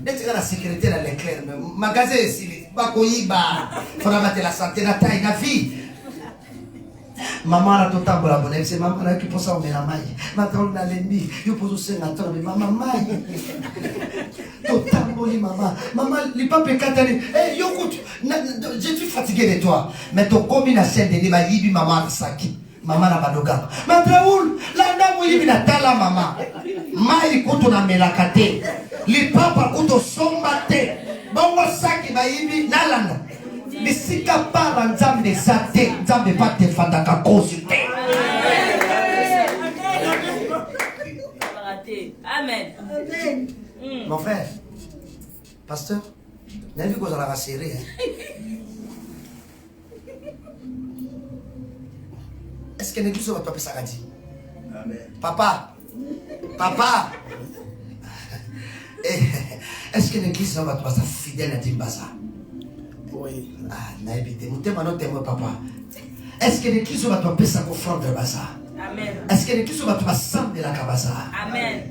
Dès que tu as la sécurité dans l'éclair, magasin ici, bakoyiba, faut la santé, la taille, la vie. Maman a tout temps pour la bonne, c'est maman qui pense à la maille. Maintenant on a l'ennemi, il pose aussi un temps, mais maman maille. Tout temps pour maman. Maman, les papes katani. Eh, yo écoute, je suis fatigué de toi. Mais ton combination de débat, yibi maman saki. Maman na badoga. Matraoul, la dame yibi na tala maman. Maille kuto na melakate. Les papas kuto sombate. Bongo saki ba yibi nalanda. Bisika para nzambe zate, nzambe pa te fataka consulter. Amen. Mon frère, pasteur, n'a vu qu'on a la serré. Est-ce que l'église va taper ça dit? Papa, papa. Est-ce que l'église va taper ça fidèle à Dimbaza? Oui. Ah, n'a évité. Mon thème, non, thème, papa. Est-ce que l'église va taper ça pour front de Baza? Amen. Est-ce que l'église va taper ça de la Kabaza? Amen.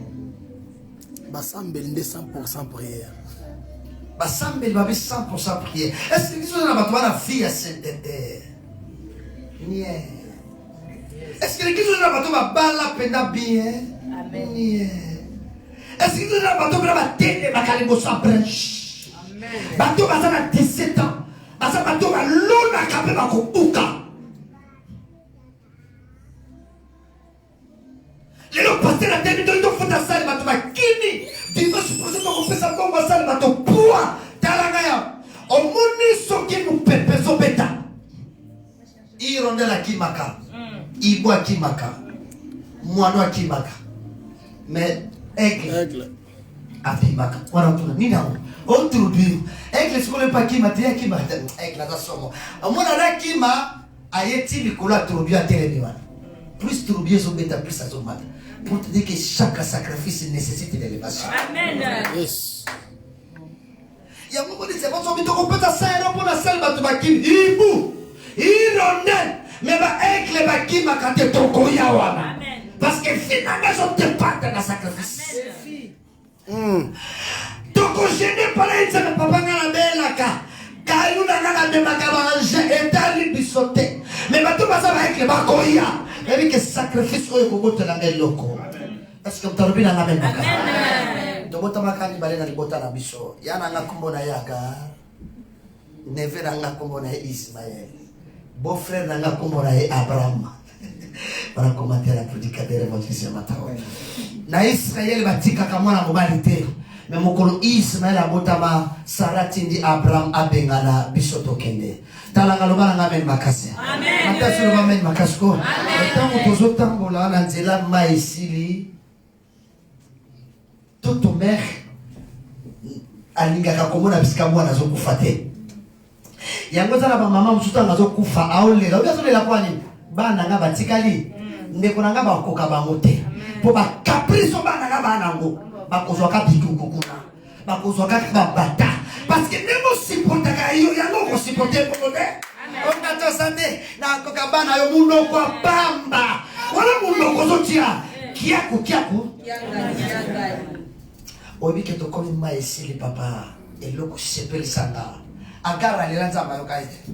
Bassambel 100% prière. Bassambel va 100% prière. Est-ce que l'église va taper la fille à Saint-Terre? Nie. Est-ce que l'église va taper la balle penda bien? Amen. Nie. Est-ce que l'église va taper la tête de ma calibre sans branche? Bateau a 17 ans. Bateau a l'eau à capé ma kouka. Les gens passent la tête de l'eau à salle bateau ma kini. Dimanche prochain on fait ça comme salle bateau poids. Talangaya. On moni soki nous pepe so beta. Ironde la kimaka. Ibo kimaka. Moano kimaka. Mais aigle. Afimaka. Wana tuna nina. On trouve avec les scolaires pas qui m'a dit qui m'a avec la somme à mon ala qui m'a ayeti le cola trouvé à télévision plus trouvé son bêta plus à son mat pour te dire que chaque sacrifice nécessite de l'élévation. Amen. Yes. Il y a un moment de c'est bon on peut ta salle pour la salle ba qui ibu ironel mais ba avec les ba qui m'a quand trop koya wana parce que finalement sont te pas dans la sacrifice. Toko gêné par les papa ngana belaka kayu na ngana de makabanje etali bisote mais bato basa avec les bakoya et que sacrifice ko ko na meloko est-ce que tu as bien amen amen to bota makani balena libota na biso yana ngakumbo na yaka neve na ngakumbo na Ismaël beau frère na ngakumbo na Abraham para commenter la prédicateur évangéliste matin na Israël batika kama na mobalite mais mokolo Ismaël abotama saratindi Abraham abengana bisoto kende talanga lobana ngamen makasi amen matasi lobana ngamen makasko tango tozotambola na nzela maisili toto mère alingaka komona bisika mwana zokufa te yango tala ba mama musuta ngazokufa aolela obiazolela kwani bana nga batikali ndeko nanga bakoka bango te po ba caprice bana nga bana ngo bakozwa ka bikuku kuna bakozwa ka babata parce que nemo supportaka yo yango ko supporter pour le on a santé na koka bana yo mundo kwa bamba wala mundo ko zotia kiaku obi ke to komi maisi le papa eloko sepeli sanga agara le lanza mayo kaite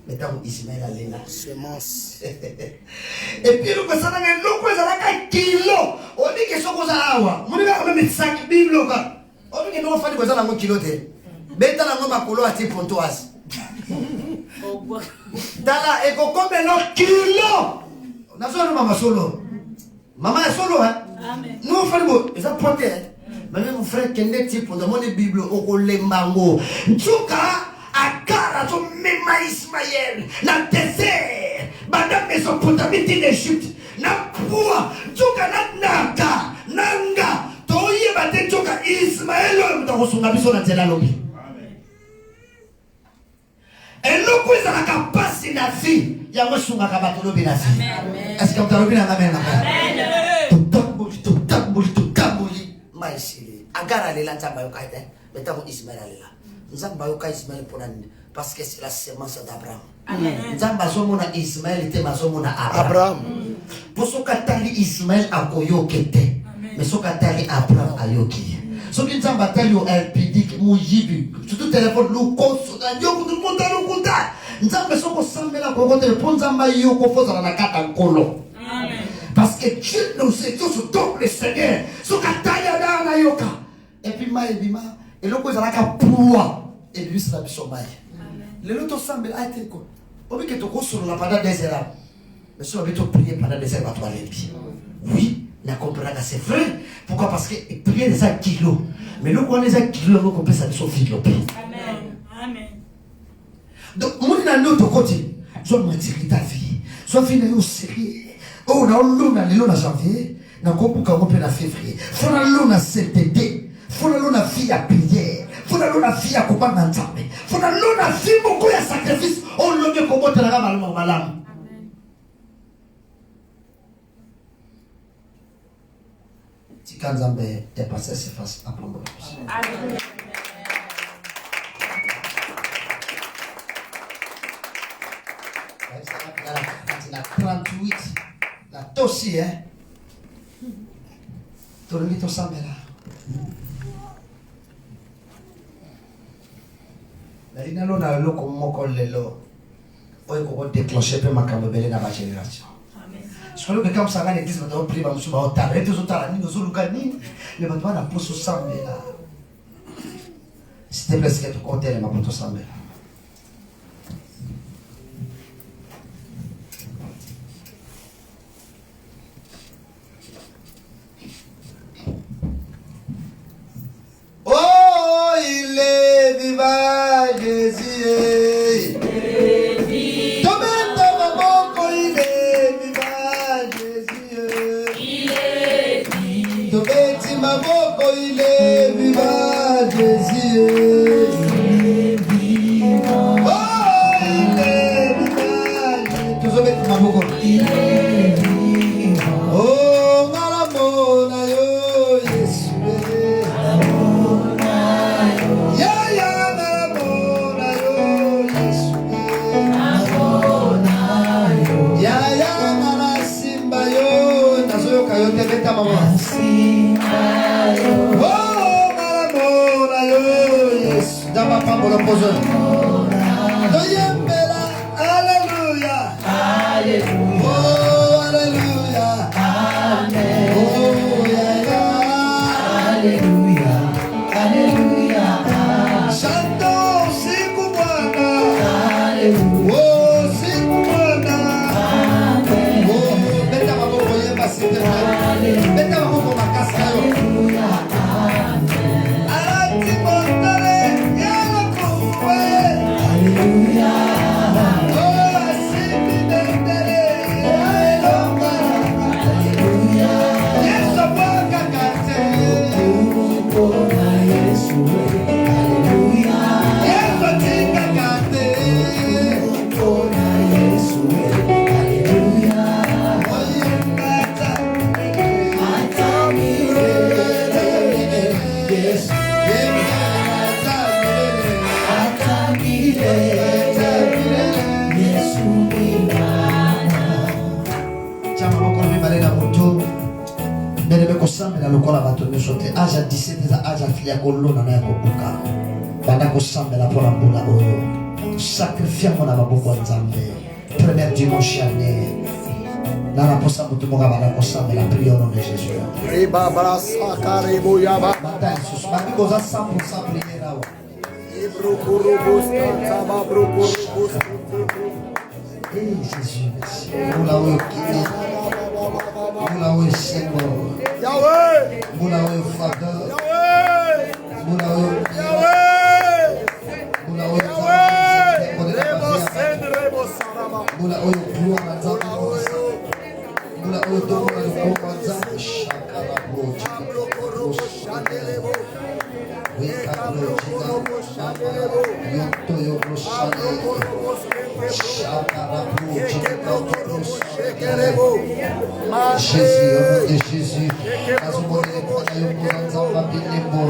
mettons Ismaël Alena Semence. Et puis le personne a l'eau ezalaka kilo on dit que soko zalawa moni ba même 5 bible ka on dit que no fali ko zala ngo kilo te beta na ngo makolo ati pontoise dala eko kombe no kilo nazo mama solo mama ya solo hein amen no fali bo eza pote mais mon frère kende ti pour demander bible o ko lembango ntuka Akara to mema Ismaël na désert banda Mésopotamie d'Égypte na poa joka na naka nanga toye bate joka Ismaël ndo kosunga biso na nzela lobi amen eloko ezalaka pasi na vie yango sungaka bato lobi na vie amen est-ce que vous avez bien amen amen tutambuli maisili Agar alela nzamba yokaita mais tant Ismaël alela nzamba yoka Ismaël pour parce que c'est la sémence d'Abraham. Nzamba zomona Ismaël était mazomona Abraham. Pour ce katali Ismaël akoyokete mais ce katali Abraham ayoki. Ce qui nzamba tali au LPD mujibi surtout téléphone luko yoko tout le monde lukuta nzamba soko sambela kokote pour nzamba yoko fozala na kata nkolo. Parce que Dieu nous sait tous donc le Seigneur ce katali na yoka et puis maïbima et loko zalaka pour et lui c'est la bisomai. Le lot ensemble a été quoi? On veut que tu sur la pendant des heures. Mais si on veut prier pendant des heures à toi les pieds. Oui, la comprendre c'est vrai. Pourquoi? Parce que prier des kilos. Mais nous on les kilos, nous on peut ça de son fil. Amen. Amen. Donc moi dans notre côté, soit mentir ta vie, soit finir au sérieux. Oh na luna le luna janvier, na kopuka on peut la février. Faut na luna CTD, faut na luna vie à prière. Faut na luna vie à kopanga nzambe. Faut na luna vie beaucoup ya sacrifice. On le met comme on te la mal malam. Si quand nzambe t'es passé c'est face à prendre. Amen. La 38 la tossi hein. Tu le mets ton sang là. La ligne là na loko moko lelo. Oyo ko déclencher pe makambo belé na ba génération. Amen. Je crois que comme ça là l'église va te prier ba musuba otala. Et tous otala ni nozo lukani. Le batwa na poso sang là. S'il te plaît, c'est que tu comptes les mapoto sang là. Oh, il est vivant, Jésus. Tombe maboko, il est vivant, Jésus. Il est vivant. Tombe maboko, il est vivant, Jésus. Il est vivant. Oh, il est vivant. Tombe maboko, il est vivant. Oh, malamona yo, Jésus. Aja 17 ans, aja filia kolona na yakobuka. Banda kosambela pour mbula oyo. Sacrifier mon maboko ya Nzambe. Premier dimanche année. Na la posa mutu moka banda kosambela prier au nom de Jésus. Riba brasa karibu yaba. Banda Jesus, bandi koza 100% prier là. Ibru kurubus kaba bru kurubus. Eh Jésus, merci. Moula oyo kini. Moula oyo Seigneur. Yahweh. Moula oyo Father. Yahweh. Moula oyo Yahweh. Moula oyo Rebo send rebo saraba. Moula oyo gloire à Nzambe. Moula oyo domo na lukongo ya Nzambe. Shakala broji. Abro kurubu shandelebo. Wekablo jiga. Yonto yo broshale. Shakala broji. Jésus, au nom de Jésus. Azumone, Panayo, Nzamba, Bilembo. Au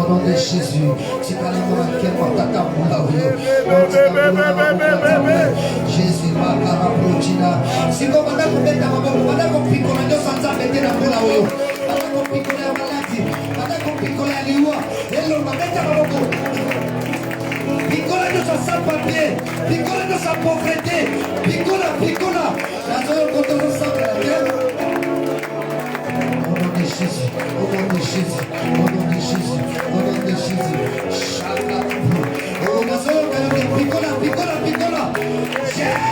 nom de Jésus, Jésus, si vous avez Jésus, au nom de Jésus, au nom de Jésus, au nom de Jésus. Chaka. Oh, picola, picola, picola. Jésus.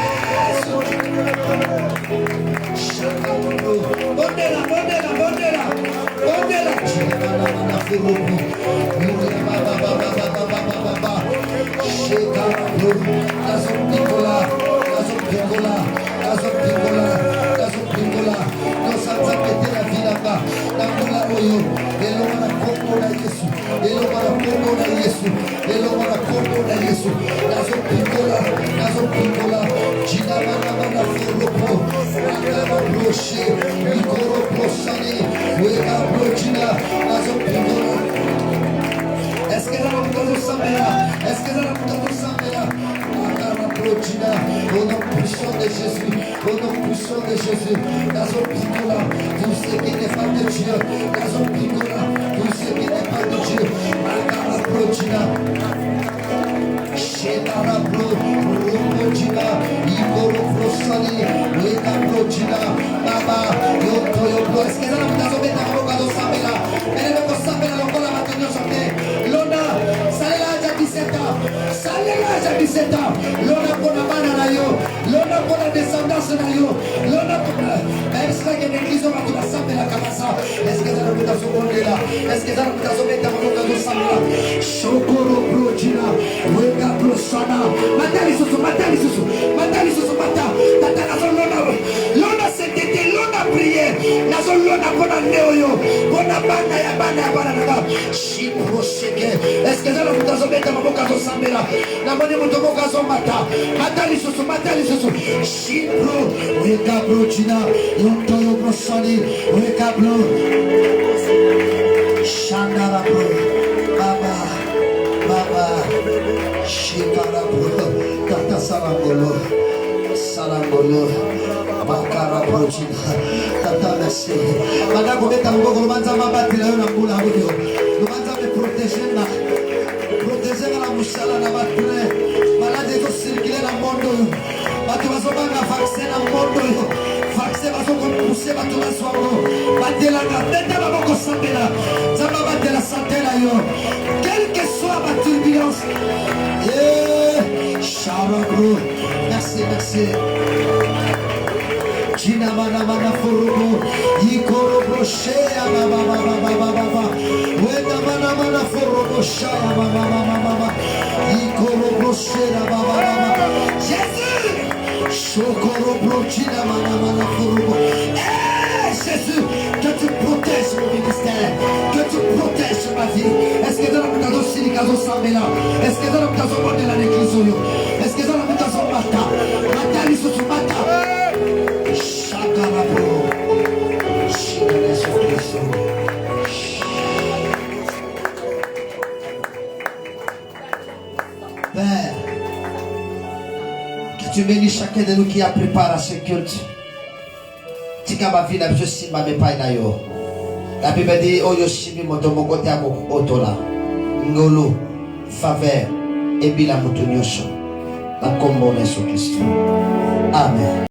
Chaka. Bondela, bondela, bondela. Bondela. Chimana furupu. Baba, baba, baba, baba, baba. Sheka. Nazo picola, nazo picola, nazo picola, nazo picola. Nos a pété la vie là-bas. Est-ce que au nom puissant de Jésus, au nom puissant de Jésus, dans son picola, tout ce qui n'est pas de Dieu, dans son picola, tout ce qui n'est pas de Dieu, Makara Prochina, Shekara Prochina, Igoro Prosani, Weka Prochina, Baba, Yoto Yoto, est-ce que ça n'a pas été un avocado Samela, elle veut qu'on s'appelle à l'encore la matinée chanter, Lona, Salela a 17 ans, Salela a 17 ans, Lona pour la main à yo, Lona pour la descendance à yo, Lona pour la. Est-ce que l'église va tout la saper la cabassa? Est-ce que ça va tout son monde là? Est-ce que ça va tout mettre dans le samla? Shokoro Prochina, Weka Prosana, Matali Susu, Matali Susu, Matali Susu Mata, Tata Lona, Lona c'était Lona prière, Nazo Lona Bona Neoyo, Bona Bana ya Bana Bana, Shipro Sheke, est-ce que ça va tout mettre dans le samla? La monnaie Motomoka Mata, Matali Susu, Matali Susu, Shipro, Weka Prochina, Yontoyo Prosani, Weka Blo, Shandara Blo, Baba, Baba, Shikara Blo, Tata Sarangolo, Sarangolo, Bakara Prochina, Tata Messi. Madame, vous êtes à Mbogo, le manza mabati la yona mbula audio. Le manza me protéger na, protéger la mouchala na batune. Malade to circuler na mondo. Batu basoba na vaccin na mondo. Vaccin basoba pousser batu na swabo. Batela na beta baboko sabela. Zamba batela santé la yo. Quelle que soit ma turbulence. Yeah, Charabro. Merci, merci. China mana mana furubu, ikoro broshea baba baba baba baba, wena mana mana furubu shaya baba baba baba, ikoro broshea baba baba. Jésus, shokoro brochina mana mana furubu. Jésus, que tu protèges mon ministère, que tu protèges ma vie. Est-ce que dans le monde de Silicazo Samela, est-ce que dans le monde de l'église, est-ce que dans le monde de Mata, Mata Lissu Mata. Père, que tu bénis chacun de nous qui a préparé ce culte. Tika ma vie n'a juste ma mépaille d'ailleurs. La Bible dit oh yoshimi motomo kote amo otola ngolo faveur et bila mutunyosho. La combo Yesu Kristo. Amen.